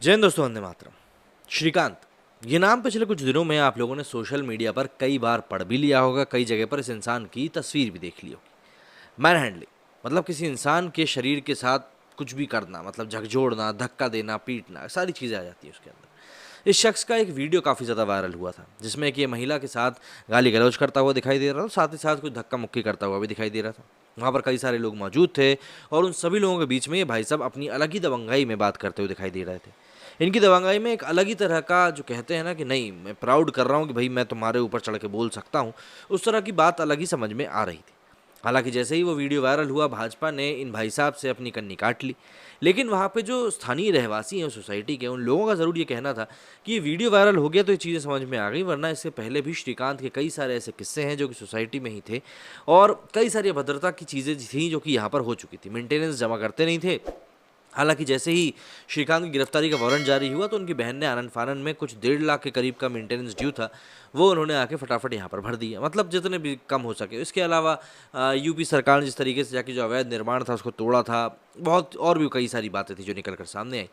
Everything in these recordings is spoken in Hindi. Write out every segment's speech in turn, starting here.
जय हिंद दोस्तों, वंदे मातरम। श्रीकांत, ये नाम पिछले कुछ दिनों में आप लोगों ने सोशल मीडिया पर कई बार पढ़ भी लिया होगा, कई जगह पर इस इंसान की तस्वीर भी देख ली होगी। मैन हैंडलिंग मतलब किसी इंसान के शरीर के साथ कुछ भी करना, मतलब झकझोड़ना, धक्का देना, पीटना, सारी चीज़ें आ जाती हैं उसके अंदर। इस शख्स का एक वीडियो काफ़ी ज़्यादा वायरल हुआ था, जिसमें कि ये महिला के साथ गाली गलौज करता हुआ दिखाई दे रहा था, साथ ही साथ कुछ धक्का मुक्की करता हुआ भी दिखाई दे रहा था। वहाँ पर कई सारे लोग मौजूद थे और उन सभी लोगों के बीच में ये भाई साहब अपनी अलग ही दबंगाई में बात करते हुए दिखाई दे रहे थे। इनकी दबंगाई में एक अलग ही तरह का जो कहते हैं ना कि नहीं, मैं प्राउड कर रहा हूँ कि भाई मैं तुम्हारे ऊपर चढ़ के बोल सकता हूँ, उस तरह की बात अलग ही समझ में आ रही थी। हालांकि जैसे ही वो वीडियो वायरल हुआ, भाजपा ने इन भाई साहब से अपनी कन्नी काट ली। लेकिन वहाँ पे जो स्थानीय रहवासी हैं सोसाइटी के, उन लोगों का ज़रूर ये कहना था कि ये वीडियो वायरल हो गया तो ये चीज़ें समझ में आ गई, वरना इससे पहले भी श्रीकांत के कई सारे ऐसे किस्से हैं जो कि सोसाइटी में ही थे और कई सारी अभद्रता की चीज़ें थी जो कि यहाँ पर हो चुकी थी। मेंटेनेंस जमा करते नहीं थे। हालांकि जैसे ही श्रीकांत की गिरफ्तारी का वारंट जारी हुआ तो उनकी बहन ने आनंद फानन में कुछ 1.5 लाख के करीब का मेंटेनेंस ड्यू था, वो उन्होंने आके फटाफट यहाँ पर भर दिया, मतलब जितने भी कम हो सके। इसके अलावा यूपी सरकार ने जिस तरीके से जाके जो अवैध निर्माण था उसको तोड़ा था, बहुत और भी कई सारी बातें थी जो निकल कर सामने आई।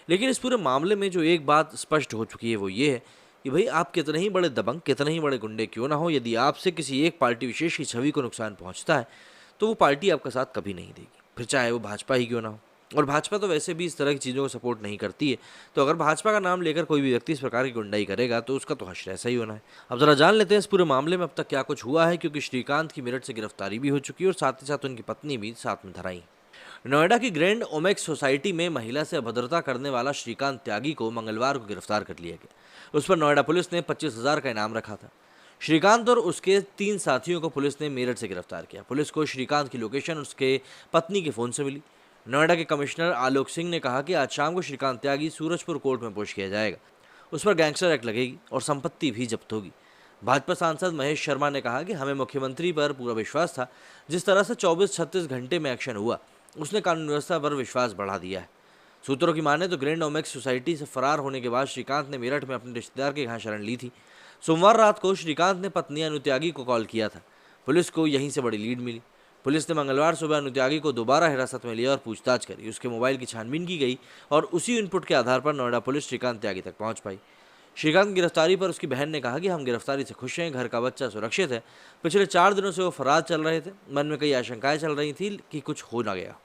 लेकिन इस पूरे मामले में जो एक बात स्पष्ट हो चुकी है वो ये है कि भाई आप कितने ही बड़े दबंग, कितने ही बड़े गुंडे क्यों ना हो, यदि आपसे किसी एक पार्टी विशेष की छवि को नुकसान पहुंचता है तो वो पार्टी आपका साथ कभी नहीं देगी, फिर चाहे वो भाजपा ही क्यों ना हो। और भाजपा तो वैसे भी इस तरह की चीज़ों को सपोर्ट नहीं करती है, तो अगर भाजपा का नाम लेकर कोई भी व्यक्ति इस प्रकार की गुंडाई करेगा तो उसका तो हश्र ऐसा ही होना है। अब जरा जान लेते हैं इस पूरे मामले में अब तक क्या कुछ हुआ है, क्योंकि श्रीकांत की मेरठ से गिरफ्तारी भी हो चुकी है और साथ ही साथ उनकी पत्नी भी साथ में धराई। नोएडा की ग्रैंड ओमेक्स सोसाइटी में महिला से अभद्रता करने वाला श्रीकांत त्यागी को मंगलवार को गिरफ्तार कर लिया गया। उस पर नोएडा पुलिस ने 25,000 का इनाम रखा था। श्रीकांत और उसके 3 साथियों को पुलिस ने मेरठ से गिरफ्तार किया। पुलिस को श्रीकांत की लोकेशन उसके पत्नी के फ़ोन से मिली। नोएडा के कमिश्नर आलोक सिंह ने कहा कि आज शाम को श्रीकांत त्यागी सूरजपुर कोर्ट में पेश किया जाएगा। उस पर गैंगस्टर एक्ट लगेगी और संपत्ति भी जब्त होगी। भाजपा सांसद महेश शर्मा ने कहा कि हमें मुख्यमंत्री पर पूरा विश्वास था, जिस तरह से 24-36 घंटे में एक्शन हुआ उसने कानून व्यवस्था पर विश्वास बढ़ा दिया है। सूत्रों की माने तो ग्रैंड ओमेक्स सोसाइटी से फरार होने के बाद श्रीकांत ने मेरठ में अपने रिश्तेदार के यहाँ शरण ली थी। सोमवार रात को श्रीकांत ने पत्नी अनु त्यागी को कॉल किया था। पुलिस को यहीं से बड़ी लीड मिली। पुलिस ने मंगलवार सुबह अनु त्यागी को दोबारा हिरासत में लिया और पूछताछ करी। उसके मोबाइल की छानबीन की गई और उसी इनपुट के आधार पर नोएडा पुलिस श्रीकांत त्यागी तक पहुंच पाई। श्रीकांत की गिरफ्तारी पर उसकी बहन ने कहा कि हम गिरफ्तारी से खुश हैं, घर का बच्चा सुरक्षित है। पिछले 4 दिनों से वो फरार चल रहे थे, मन में कई आशंकाएं चल रही थी कि कुछ हो ना गया।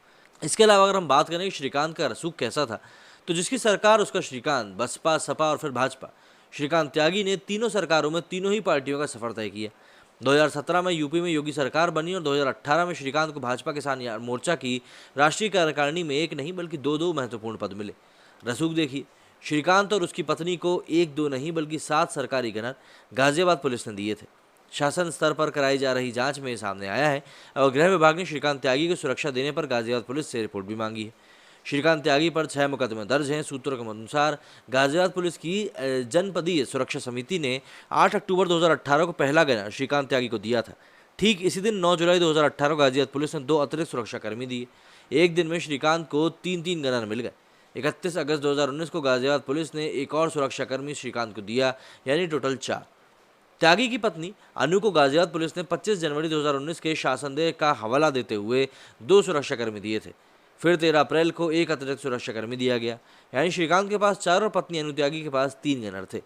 इसके अलावा अगर हम बात करें कि श्रीकांत का रसूख कैसा था, तो जिसकी सरकार उसका श्रीकांत, बसपा, सपा और फिर भाजपा। श्रीकांत त्यागी ने तीनों सरकारों में तीनों ही पार्टियों का सफर तय किया। 2017 में यूपी में योगी सरकार बनी और 2018 में श्रीकांत को भाजपा किसान मोर्चा की राष्ट्रीय कार्यकारिणी में एक नहीं बल्कि 2 महत्वपूर्ण पद मिले। रसूख देखिए, श्रीकांत और उसकी पत्नी को 1-2 नहीं बल्कि 7 सरकारी गनर गाजियाबाद पुलिस ने दिए थे। शासन स्तर पर कराई जा रही जांच में सामने आया है और गृह विभाग ने श्रीकांत त्यागी को सुरक्षा देने पर गाजियाबाद पुलिस से रिपोर्ट भी मांगी है। श्रीकांत त्यागी पर 6 मुकदमे दर्ज हैं। सूत्रों के अनुसार गाजियाबाद पुलिस की जनपदीय सुरक्षा समिति ने 8 अक्टूबर 2018 को पहला गनर श्रीकांत त्यागी को दिया था। ठीक इसी दिन 9 जुलाई 2018 को गाजियाबाद पुलिस ने 2 अतिरिक्त सुरक्षाकर्मी दिए। एक दिन में श्रीकांत को 3-3 गनर मिल गए। 31 अगस्त 2019 को गाजियाबाद पुलिस ने एक और सुरक्षाकर्मी श्रीकांत को दिया, यानी टोटल 4। त्यागी की पत्नी अनु को गाजियाबाद पुलिस ने 25 जनवरी 2019 के शासनदेह का हवाला देते हुए 2 सुरक्षाकर्मी दिए थे। फिर 13 अप्रैल को एक अतिरिक्त सुरक्षाकर्मी दिया गया, यानी श्रीकांत के पास 4 और पत्नी अनु त्यागी के पास 3 गनर थे।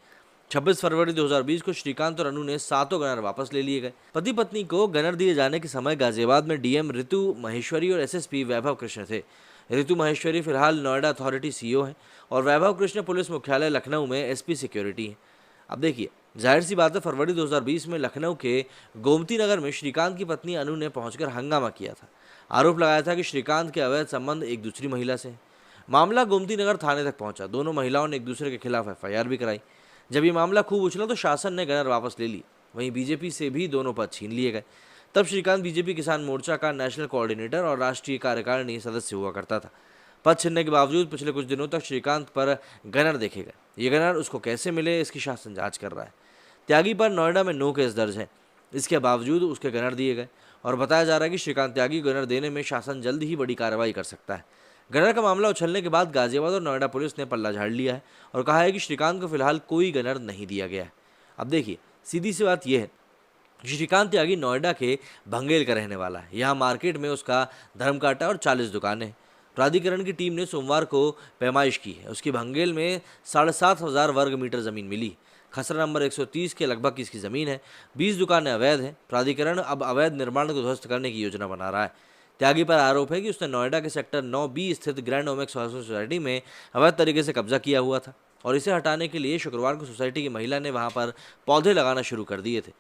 26 फरवरी 2020 को श्रीकांत और अनु ने 7 गनर वापस ले लिए गए। पति पत्नी को गनर दिए जाने के समय गाजियाबाद में डीएम ऋतु महेश्वरी और एसएसपी वैभव कृष्ण थे। ऋतु महेश्वरी फिलहाल नोएडा अथॉरिटी सीईओ हैं और वैभव कृष्ण पुलिस मुख्यालय लखनऊ में एसपी सिक्योरिटी हैं। अब देखिए, जाहिर सी बात है, फरवरी 2020 में लखनऊ के गोमती नगर में श्रीकांत की पत्नी अनु ने पहुंचकर हंगामा किया था। आरोप लगाया था कि श्रीकांत के अवैध संबंध एक दूसरी महिला से हैं। मामला गोमती नगर थाने तक पहुंचा। दोनों महिलाओं ने एक दूसरे के खिलाफ एफआईआर भी कराई। जब ये मामला खूब उछला तो शासन ने गनर वापस ले ली। वहीं बीजेपी से भी दोनों पद छीन लिए गए। तब श्रीकांत बीजेपी किसान मोर्चा का नेशनल कोऑर्डिनेटर और राष्ट्रीय कार्यकारिणी सदस्य हुआ करता था। पद छिनने के बावजूद पिछले कुछ दिनों तक श्रीकांत पर गनर देखे गए। ये गनर उसको कैसे मिले, इसकी शासन जांच कर रहा है। त्यागी पर नोएडा में 9 केस दर्ज हैं। इसके बावजूद उसके गनर दिए गए और बताया जा रहा है कि श्रीकांत त्यागी गनर देने में शासन जल्द ही बड़ी कार्रवाई कर सकता है। गनर का मामला उछलने के बाद गाजियाबाद और नोएडा पुलिस ने पल्ला झाड़ लिया है और कहा है कि श्रीकांत को फिलहाल कोई गनर नहीं दिया गया है। अब देखिए, सीधी सी बात यह है, श्रीकांत त्यागी नोएडा के भंगेल का रहने वाला है। यहाँ मार्केट में उसका धर्मकांटा और 40 दुकानें हैं। प्राधिकरण की टीम ने सोमवार को पैमाइश की है। उसकी भंगेल में 7,500 वर्ग मीटर जमीन मिली। खसरा नंबर 130 के लगभग की इसकी जमीन है। 20 दुकानें अवैध हैं। प्राधिकरण अब अवैध निर्माण को ध्वस्त करने की योजना बना रहा है। त्यागी पर आरोप है कि उसने नोएडा के सेक्टर 9B स्थित ग्रैंड ओमेक्स हाउसिंग सोसाइटी में अवैध तरीके से कब्जा किया हुआ था और इसे हटाने के लिए शुक्रवार को सोसाइटी की महिला ने वहां पर पौधे लगाना शुरू कर दिए थे।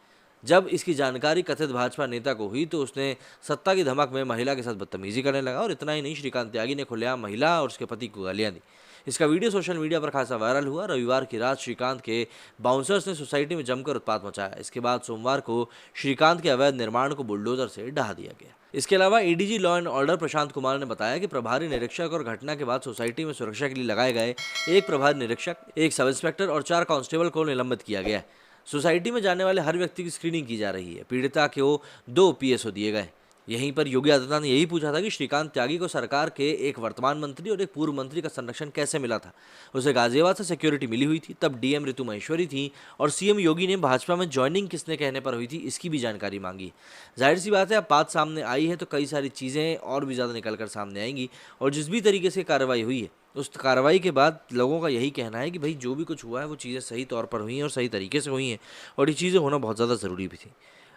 जब इसकी जानकारी कथित भाजपा नेता को हुई तो उसने सत्ता की धमक में महिला के साथ बदतमीजी करने लगा और इतना ही नहीं, श्रीकांत त्यागी ने खुलेआम महिला और उसके पति को गालियां दी। इसका वीडियो सोशल मीडिया पर खासा वायरल हुआ। रविवार की रात श्रीकांत के बाउंसर्स ने सोसाइटी में जमकर उत्पात मचाया। इसके बाद सोमवार को श्रीकांत के अवैध निर्माण को बुलडोजर से ढहा दिया गया। इसके अलावा ADG law and order Prashant Kumar ने बताया कि प्रभारी निरीक्षक और घटना के बाद सोसाइटी में सुरक्षा के लिए लगाए गए एक प्रभारी निरीक्षक, एक सब इंस्पेक्टर और 4 कांस्टेबल को निलंबित किया गया है। सोसाइटी में जाने वाले हर व्यक्ति की स्क्रीनिंग की जा रही है। पीड़िता को 2 पीएसओ दिए गए। यहीं पर योगी आदित्यनाथ ने यही पूछा था कि श्रीकांत त्यागी को सरकार के एक वर्तमान मंत्री और एक पूर्व मंत्री का संरक्षण कैसे मिला था। उसे गाजियाबाद से सिक्योरिटी मिली हुई थी। तब डीएम ऋतु महेश्वरी थी और सीएम योगी ने भाजपा में ज्वाइनिंग किसने कहने पर हुई थी, इसकी भी जानकारी मांगी। जाहिर सी बात है, अब बात सामने आई है तो कई सारी चीज़ें और भी ज़्यादा निकल कर सामने आएंगी और जिस भी तरीके से कार्रवाई हुई है उस कार्रवाई के बाद लोगों का यही कहना है कि भाई जो भी कुछ हुआ है वो चीज़ें सही तौर पर हुई हैं और सही तरीके से हुई हैं और ये चीज़ें होना बहुत ज़्यादा ज़रूरी भी थी।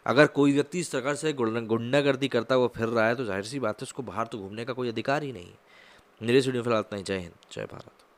अगर कोई व्यक्ति इस प्रकार से गुंडागर्दी करता हुआ फिर रहा है तो जाहिर सी बात है उसको बाहर तो घूमने का कोई अधिकार ही नहीं है। मेरे स्टूडियो फिलहाल इतना ही। जय हिंद, जय भारत।